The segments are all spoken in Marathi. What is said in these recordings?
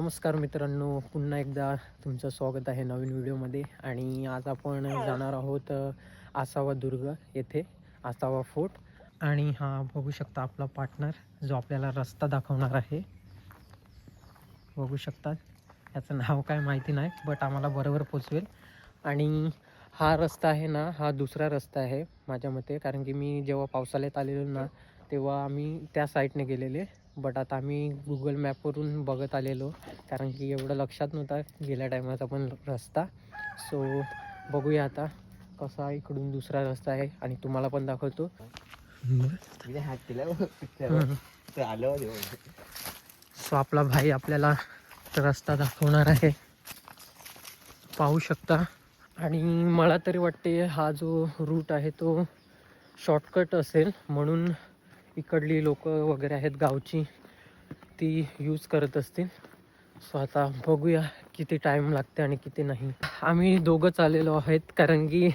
नमस्कार मित्रांनो, पुन्हा एकदा तुमचं स्वागत आहे नवीन व्हिडिओमध्ये. आणि आज आपण जाणार आहोत आसावा दुर्ग येथे, आसावा फोर्ट. आणि हा बघू शकता आपला पार्टनर जो आपल्याला रस्ता दाखवणार आहे. बघू शकता, याचं नाव काय माहिती नाही, बट आम्हाला बरोबर पोचवेल. आणि हा रस्ता आहे ना, हा दुसरा रस्ता आहे माझ्या मते, कारण की मी जेव्हा पावसाळ्यात आलेलो ना तेव्हा आम्ही त्या साईडने गेलेले. बट आता आम्ही गुगल मॅपवरून बघत आलेलो, कारण की एवढं लक्षात नव्हता गेल्या टायमाचा पण रस्ता. सो बघूया आता कसा इकडून दुसरा रस्ता आहे आणि तुम्हाला पण दाखवतो. सो आपला भाई आपल्याला रस्ता दाखवणार आहे, पाहू शकता. आणि मला तरी वाटते हा जो रूट आहे तो शॉर्टकट असेल, म्हणून इकडली लोक वगैरे आहेत गावची, ती यूज करत असतील. सो आता बघूया किती टाईम लागते आणि किती नाही. आम्ही दोघंच आलेलो आहेत, कारण की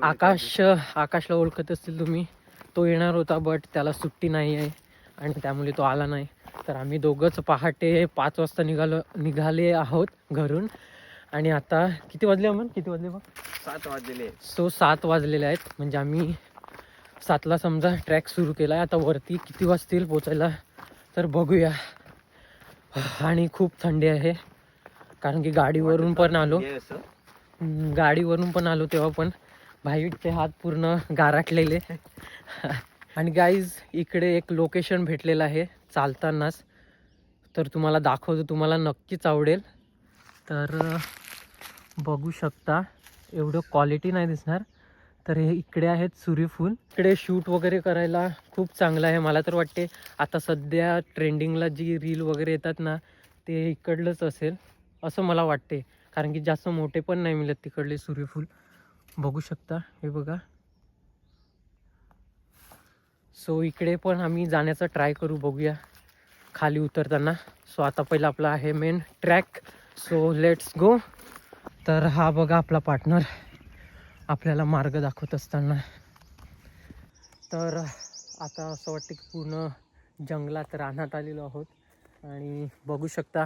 आकाशला ओळखत असतील तुम्ही, तो येणार होता बट त्याला सुट्टी नाही आहे आणि त्यामुळे तो आला नाही. तर आम्ही दोघंच पहाटे 5 वाजता निघाले आहोत घरून. आणि आता किती वाजले किती वाजले बघ? 7 वाजलेले. सो 7 वाजलेले आहेत, म्हणजे आम्ही 7ला समजा ट्रॅक सुरू केला आहे. आता वरती किती वाजतील पोचायला तर बघूया. आणि खूप थंडी आहे, कारण की गाडीवरून पण आलो तेव्हा पण भाईचे हात पूर्ण गारटलेले. आणि गाईज इकडे एक लोकेशन भेटलेलं आहे चालतानाच, तर तुम्हाला दाखवतो, तुम्हाला नक्कीच आवडेल. तर बघू शकता, एवढं क्वालिटी नाही दिसणार. तर हे इकडे आहेत सूर्यफूल. इकडे शूट वगैरे करायला खूप चांगलं आहे. मला तर वाटते आता सध्या ट्रेंडिंगला जी रील वगैरे येतात ना, ते इकडलंच असेल असं मला वाटते, कारण की जास्त मोठे पण नाही मिळत तिकडले सूर्यफूल. बघू शकता, हे बघा. सो इकडे पण आम्ही जाण्याचा ट्राय करू, बघूया खाली उतरताना. सो आता पहिला आपला आहे main track, so let's go. तर हा बघा आपला पार्टनर आपल्याला मार्ग दाखवत असताना. तर आता असं वाटतं की पूर्ण जंगलात रानात आलेलो आहोत. आणि बघू शकता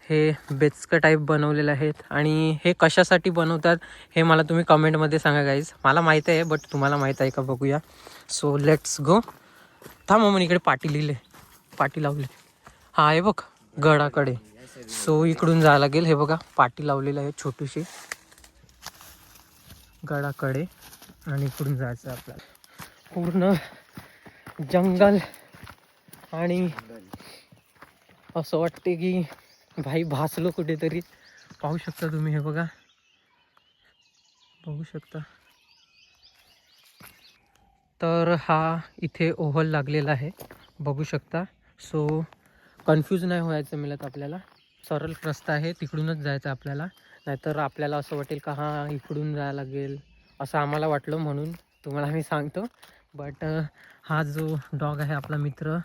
हे बेचकं टाईप बनवलेलं आहेत. आणि हे कशासाठी बनवतात हे मला तुम्ही कमेंटमध्ये सांगा गाईज. मला माहीत आहे, बट तुम्हाला माहीत आहे का बघूया. So let's go. थांब मग, इकडे पाटी लावली. हा आहे बघ गडाकडे. सो इकडून जायला लागेल. हे बघा पाटी लावलेली आहे छोटीशी गडाकडे, आणि इकडून जायचं आहे आपल्याला. पूर्ण जंगल, आणि असं वाटते की भाई भासलो कुठेतरी. पाहू शकता तुम्ही, हे बघा, बघू शकता. तर हा इथे ओव्हल लागलेला आहे, बघू शकता. सो कन्फ्यूज नाही व्हायचं मिळत आपल्याला. सरळ रस्ता आहे, तिकडूनच जायचं आपल्याला. नाहीतर आपल्याला असं वाटेल का हां इकडून जायला लागेल, असं आम्हाला वाटलं, म्हणून तुम्हाला मी सांगतो. बट हा जो डॉग आहे आपला मित्र,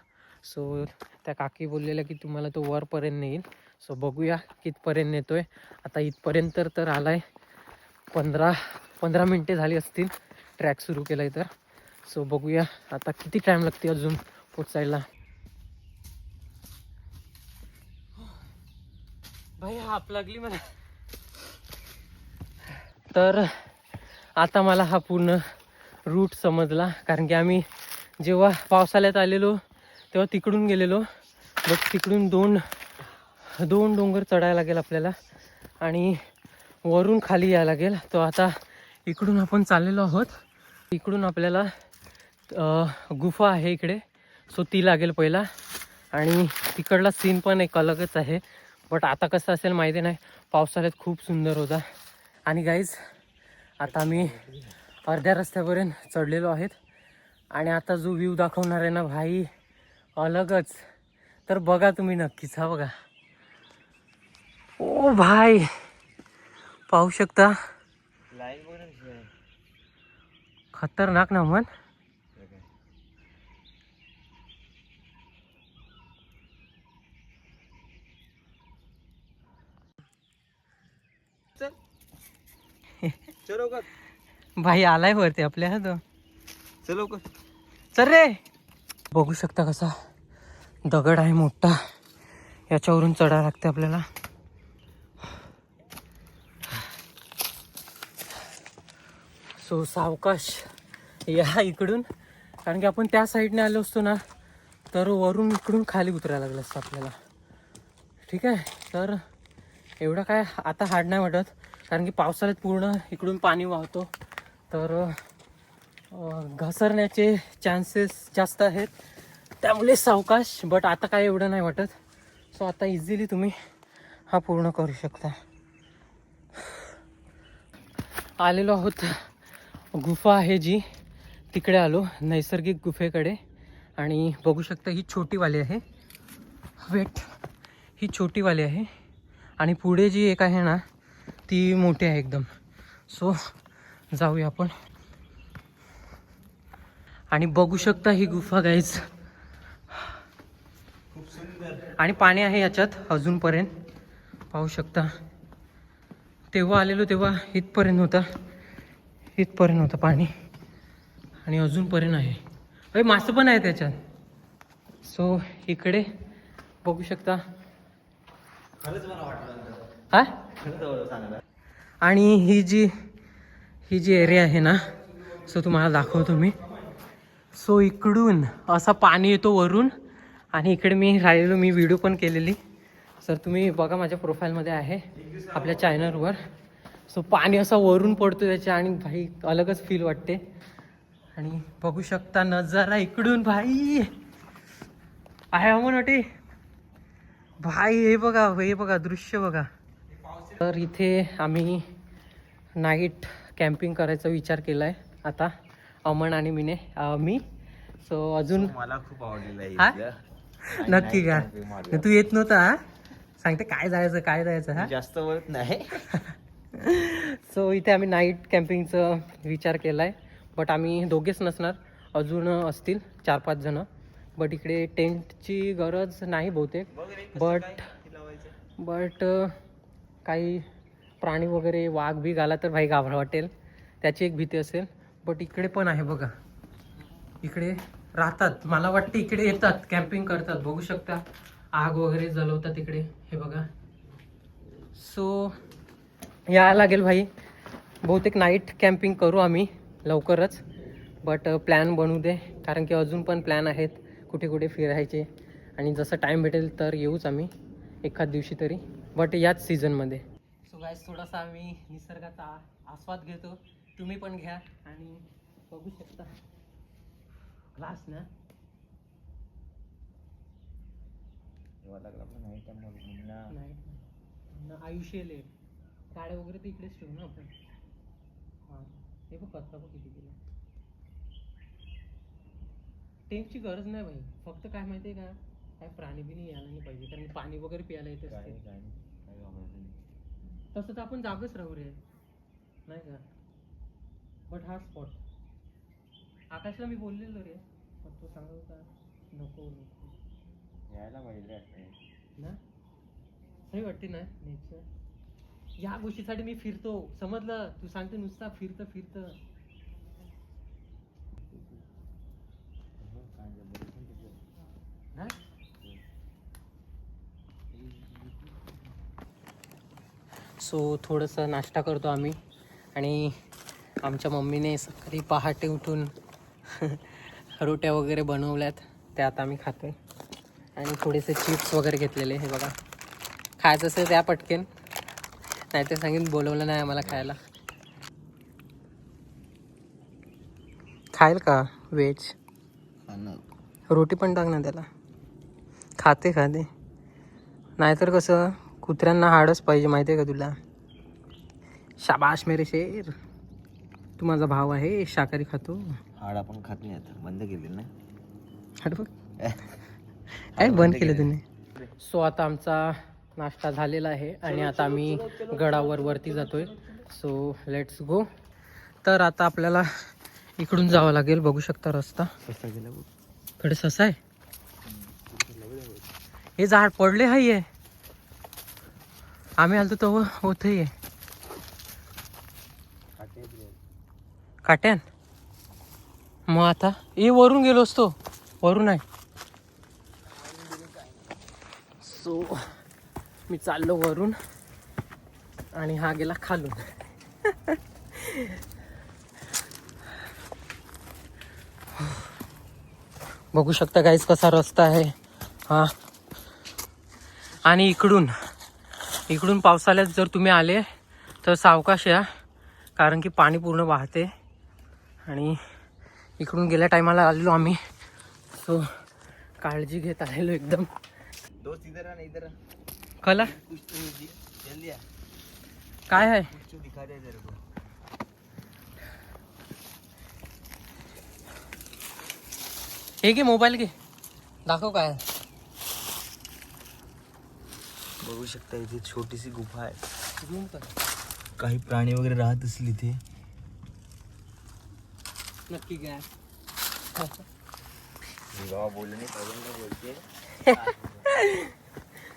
सो त्या काकी बोललेल्या की तुम्हाला तो वरपर्यंत नेईल. सो बघूया कितपर्यंत नेतोय. आता इथपर्यंत तर आला आहे, 15 मिनटे झाली असतील ट्रॅक सुरू केला आहे तर. सो बघूया आता किती टाईम लागते अजून पोचायला. भाई हाप लागली मला. तर आता मला हा पूर्ण रूट समजला, कारण की आम्ही जेव्हा पावसाळ्यात आलेलो तेव्हा तिकडून गेलेलो, बट तिकडून दोन डोंगर चढायला लागेल आपल्याला आणि वरून खाली यायला लागेल. तो आता इकडून आपण चाललेलो आहोत. इकडून आपल्याला गुफा आहे इकडे, सो ती लागेल पहिला. आणि तिकडला सीन पण एक अलगच आहे, बट आता कसं असेल माहिती नाही. पावसाळ्यात खूप सुंदर होता. आणि गाईज आता आम्ही अर्ध्या रस्त्यापर्यंत चढलेलो आहेत, आणि आता जो व्ह्यू दाखवणार आहे ना भाई, अलगच. तर बघा तुम्ही नक्कीच. हा बघा, ओ भाई पाहू शकता, खतरनाक ना मन. चलो का भाई आलाय वरती आपल्या. तो चलो का चल रे. बघू शकता कसा दगड आहे मोठा, याच्यावरून चढायला लागते आपल्याला. सो सावकाश या इकडून, कारण की आपण त्या साईडने आलो असतो ना तर वरून इकडून खाली उतरायला लागलं असतं आपल्याला. ठीक आहे, तर एवढं काय आता हार्ड नाही वाटत, कारण की पावसाळ्यात पूर्ण इकडून पाणी वाहतो, तर घसरण्याचे चान्सेस जास्त आहेत, त्यामुळे सावकाश. बट आता काय एवढं नाही वाटत. सो आता इझिली तुम्ही हा पूर्ण करू शकता. आलेलो आहोत गुफा आहे जी, तिकडे आलो नैसर्गिक गुफेकडे. आणि बघू शकता ही छोटीवाली आहे, वेट, ही छोटीवाली आहे. आणि पुढे जी एक आहे ना ती मोठी आहे एकदम. सो जाऊया आपण. आणि बघू शकता ही गुफा गाईज, खूप सुंदर. आणि पाणी आहे याच्यात अजूनपर्यंत, पाहू शकता. तेव्हा आलेलो तेव्हा इथपर्यंत होतं पाणी, आणि अजूनपर्यंत आहे. अरे मासं पण आहे त्याच्यात. सो इकडे बघू शकता. खरंच मला वाटलं हा, खरंच चांगलं. आणि ही जी एरिया आहे ना, सो तुम्हाला दाखवतो मी. सो इकडून असा पाणी येतो वरून, आणि इकडे मी व्हिडिओ पण केलेली, सर तुम्ही बघा माझ्या प्रोफाईलमध्ये आहे आपल्या चॅनलवर. सो पाणी असं वरून पडतो त्याच्या, आणि भाई अलगच फील वाटते. आणि बघू शकता नजारा इकडून, भाई आहे अमन वाटे भाई. हे बघा दृश्य बघा. तर इथे आम्ही नाईट कॅम्पिंग करायचा विचार केला आहे आता, अमन आणि मी. सो अजून मला खूप आवडलेलं हा? आहे इथलं. नक्की का? आणि night camping तू येत नव्हता हा? सांगते काय जायचं हा. जास्त वळत नाही. सो इथे आम्ही नाईट कॅम्पिंगचं विचार केला आहे. बट आम्ही दोघेच नसणार, अजून असतील 4-5 जणं. बट इकडे टेंटची गरज नाही बहुतेक. बट काही प्राणी वगैरे वाघ बी आला तर भाई घाबरा वाटेल, त्याची एक भीती असेल. बट इकडे पण आहे बघा, इकडे राहतात, मला वाटतं इकडे येतात, कॅम्पिंग करतात. बघू शकता आग वगैरे जलवतात इकडे, हे बघा. सो यायला लागेल भाई, बहुतेक नाईट कॅम्पिंग करू आम्ही लवकरच. बट प्लॅन बनवू दे, कारण की अजून पण प्लॅन आहेत कुठे कुठे फिरायचे. आणि जसं टाईम भेटेल तर येऊच आम्ही एखाद दिवशी तरी, बट याच सीझनमध्ये. सो गाईस थोडासा आम्ही निसर्गाचा आस्वाद घेतो, तुम्ही पण घ्या. आणि बघू शकता क्लास ना. नाही आयुष्य ले गाड्या वगैरे तर इकडेच ठेवू ना आपण. हां हे बघ कचरा बघ किती केला. टेंटची गरज नाही भाई, फक्त काय माहिती आहे का, काय प्राणी बी नाही यायला नाही पाहिजे, कारण पाणी वगैरे प्यायला येत असते. तसं तर आपण जागच राहू रे, नाही का. बट हा स्पॉट आकाशला मी बोललेलो रे, मग तो सांगत होता नको यायला पाहिजे ना. सही वाटते ना नेचर. या गोष्टीसाठी मी फिरतो, समजलं. तू सांगते नुसता फिरतं. सो थोडंसं नाश्ता करतो आम्ही. आणि आमच्या मम्मीने सकाळी पहाटे उठून रोट्या वगैरे बनवल्यात, त्या आता आम्ही खातोय. आणि थोडेसे चिप्स वगैरे घेतलेले, हे बघा. खायचं असेल त्या पटकेन, नाही तर सांगेन बोलवलं नाही आम्हाला खायला. खाईल का व्हेज? रोटी पण टाक ना त्याला. खाते नाहीतर कसं कुत्र्यांना हाडच पाहिजे, माहिती आहे का तुला. शाबाश मेरे शेर, तू माझा भाव आहे, शाकाहारी खातो. हाड आपण खात नाही आता, बंद केली ना. हाड बघ काय बंद केलं तुम्ही. सो आता आमचा नाश्ता झालेला आहे, आणि आता आम्ही गडावर वरती जातोय. So let's go. तर आता आपल्याला इकडून जावं लागेल, बघू शकता रस्ता. कडे ससा आहे, हे झाड पडले हाय आहे. आम्ही आलतो तेव्हा होते काट्यान. मग आता वरून गेलो असतो, वरून आहे. सो मी चाललो वरून आणि हा गेला खालून. बघू शकता गाईस कसा रस्ता आहे हा. आणि इकडून पावसाळ्यात जर तुम्ही आले तर सावकाश या, कारण की पाणी पूर्ण वाहते. आणि इकडून गेल्या टायमाला आलेलो आम्ही, सो काळजी घेत आलेलो एकदम. दोस्त इधर आ, इधर आ. कला कुछ तो जल्दी आ. काय आहे? कुछ तो दिखा दे तेरे को. हे घे मोबाईल घे, दाखव काय आहे. बघू शकता इथे छोटीशी गुफा आहे. झूम कर. काही प्राणी वगैरे राहत असतील इथे. नक्की काय गावा बोलले नाही पहिल्यांदा बोलते.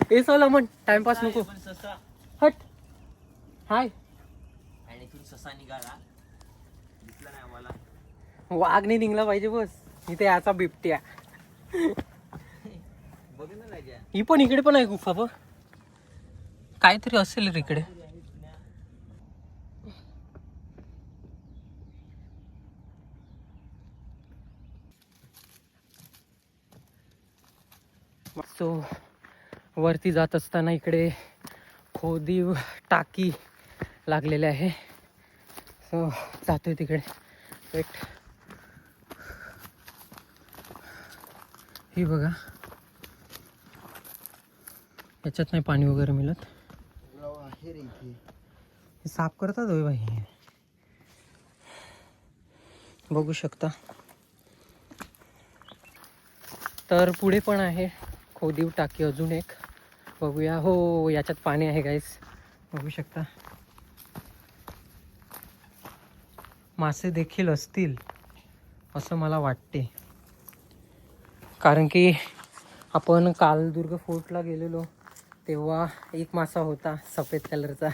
हे सोला म्हण, टाइमपास नको. पण ससा हट. हाय. आणि इथून ससा निघाला, दिसला नाही आम्हाला. वाघ नाही निघला पाहिजे बस. इथे याचा बिबट्या. बघ ना राजा. ही पण इकडे पण आहे गुफा बघ. काहीतरी असेल रे इकडे. सो वरती जात असताना इकडे खोदीव टाकी लागलेले आहे. सो जातोय तिकडे. वेट. ही बघा, याच्यात नाही पाणी वगैरे मिळत. आहे रे इथे. हे साफ करतात होय बाई. बघू शकता. तर पुढे पण आहे खोदीव टाकी अजून एक. बघूया. हो, याच्यात पाणी आहे गाईस, बघू शकता. मासे देखील असतील असं मला वाटते, कारण की आपण कालदुर्ग फोर्टला गेलेलो तेव्हा एक मासा होता सफेद कलरचा.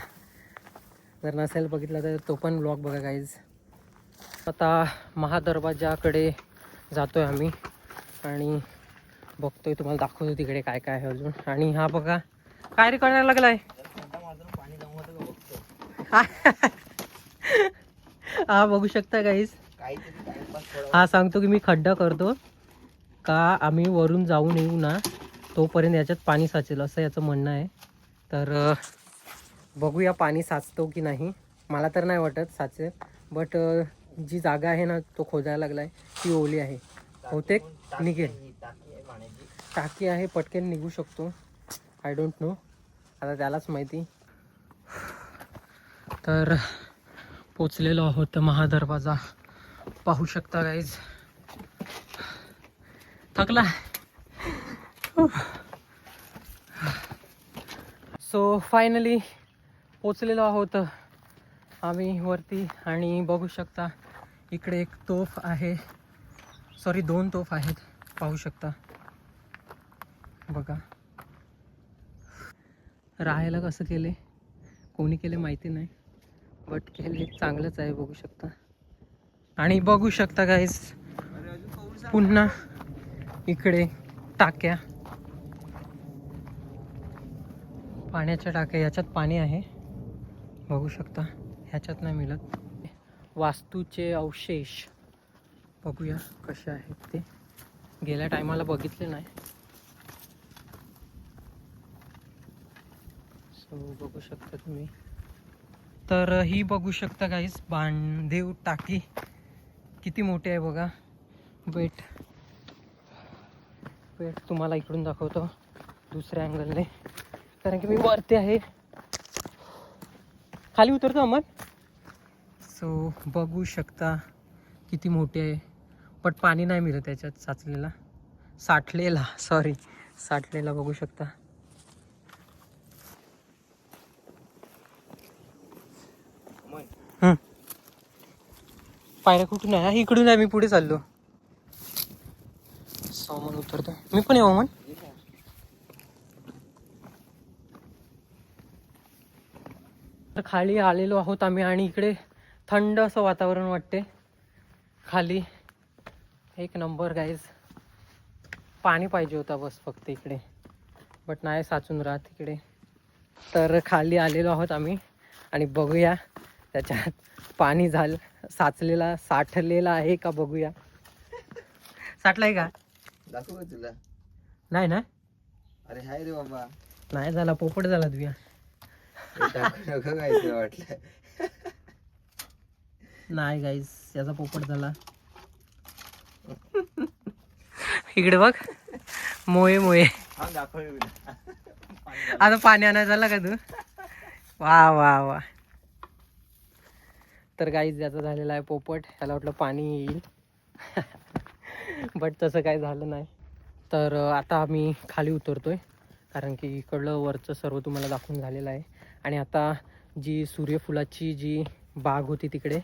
जर नसेल बघितला तर तो पण ब्लॉग बघा गाईज. आता महादरवाजाकडे जातोय आम्ही आणि बघतोय, तुम्हाला दाखवतो तिकडे काय काय आहे अजून. आणि हा बघा काय रे करायला लागलाय. पाणी जमवतं का बघतो. हा बघू शकता गाईज. काहीतरी टाइमपास थोडा. हा सांगतो की मी खड्डा करतो का आम्ही वरून जाऊन येऊ ना तोपर्यंत याच्यात पाणी साचेल, असं याचं म्हणणं आहे. तर बघूया पाणी साचतो की नाही. मला तर नाही वाटत साचेल, बट जी जागा आहे ना तो खोदायला लागलाय ती ओली आहे, बहुतेक निघेल. टाकी आहे, पटकन निघू शकतो. आय डोंट नो, आता त्यालाच माहिती. तर पोचलेलो आहोत महादरवाजा. पाहू शकता गाईज. थकला. सो फायनली पोचलेलो आहोत आम्ही वरती. आणि बघू शकता इकडे एक तोफ आहे, सॉरी 2 तोफ आहेत, पाहू शकता. बघा राहायला कसं केले, कोणी केले माहिती नाही, बट केले चांगलंच आहे, बघू शकता. आणि बघू शकता गाईज पुन्हा इकडे टाक्या, पाण्याच्या टाक्या. याच्यात पाणी आहे, बघू शकता. ह्याच्यात नाही मिळत. वास्तूचे अवशेष बघूया कसे आहेत ते. गेल्या टायमाला बघितले नाही. सो बघू शकता तुम्ही. तर ही बघू शकता गाईस बांधीव टाकी किती मोठी आहे बघा. वेट तुम्हाला इकडून दाखवतो दुसऱ्या अँगलने, कारण की मी वरती आहे. खाली उतरतो अमन. सो बघू शकता किती मोठी आहे, पण पाणी नाही मिळत त्याच्यात. साठलेला बघू शकता. पायऱ्या कुठून आहे? इकडून आहे, मी पुढे चाललो. सामान उतरतो मी पण. येऊ मन. तर खाली आलेलो आहोत आम्ही आणि इकडे थंड असं वातावरण वाटते. खाली एक नंबर गाईज. पाणी पाहिजे होता बस फक्त इकडे. बट नाही साचून राहत तिकडे. तर खाली आलेलो आहोत आम्ही आणि बघूया त्याच्यात पाणी साचलेला साठलेला आहे का बघूया. साठलाय का? दाखवू का तुला? नाही ना, अरे हाय रे बाबा. नाही झाला, पोपट झाला तुझ्या. टाकू नको काय तुला वाटलं? नाही गाईस, याचा पोपट झाला. इकडे बघ, मोये मोये. हा दाखव आता पाणी आणायला झाला का तू? वा वा वा. तर गाईज याचा झालेला आहे पोपट. याला वाटलं पाणी येईल बट तसं काही झालं नाही. तर आता आम्ही खाली उतरतोय कारण की इकडलं वरचं सर्व तुम्हाला दाखवून झालेलं आहे. आणि आता जी सूर्यफुलाची जी बाग होती तिकडे,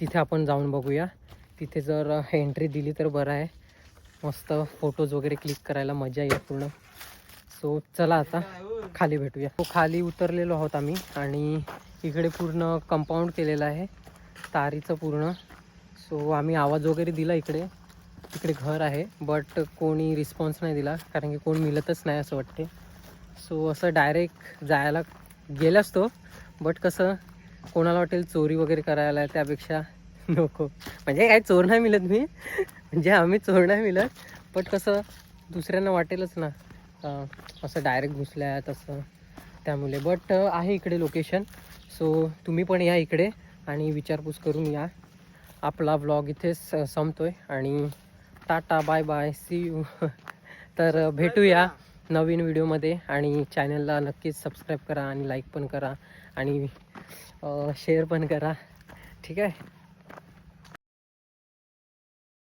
तिथे आपण जाऊन बघूया. तिथे जर एंट्री दिली तर बरं आहे, मस्त फोटोज वगैरे क्लिक करायला मजा येईल पूर्ण. सो चला आता खाली भेटूया. तो खाली उतरलेलो आहोत आम्ही आणि इकडे पूर्ण कंपाऊंड केलेलं आहे तारीचं पूर्ण. सो आम्ही आवाज वगैरे दिला इकडे, तिकडे घर आहे बट कोणी रिस्पॉन्स नाही दिला कारण की कोण मिळतच नाही असं वाटते. सो असं डायरेक्ट जायला गेलाच तो, बट कसं कोणाला वाटेल चोरी वगैरे करायला, त्यापेक्षा नको. म्हणजे काय चोर नाही मिळत मी, म्हणजे आम्ही चोर नाही मिळत, बट कसं दुसऱ्यांना वाटेलच ना असं डायरेक्ट घुसल्या तसं, त्यामुळे. बट आहे इकडे लोकेशन, सो तुम्ही पण या इकडे आणि विचारपूस करून या. आपला व्लॉग इथेच संपतोय आणि ta ta bye bye, see you. तर भेटूया नवीन व्हिडिओमध्ये आणि चॅनलला नक्कीच सबस्क्राईब करा आणि लाईक पण करा आणि शेअर पण करा. ठीक आहे.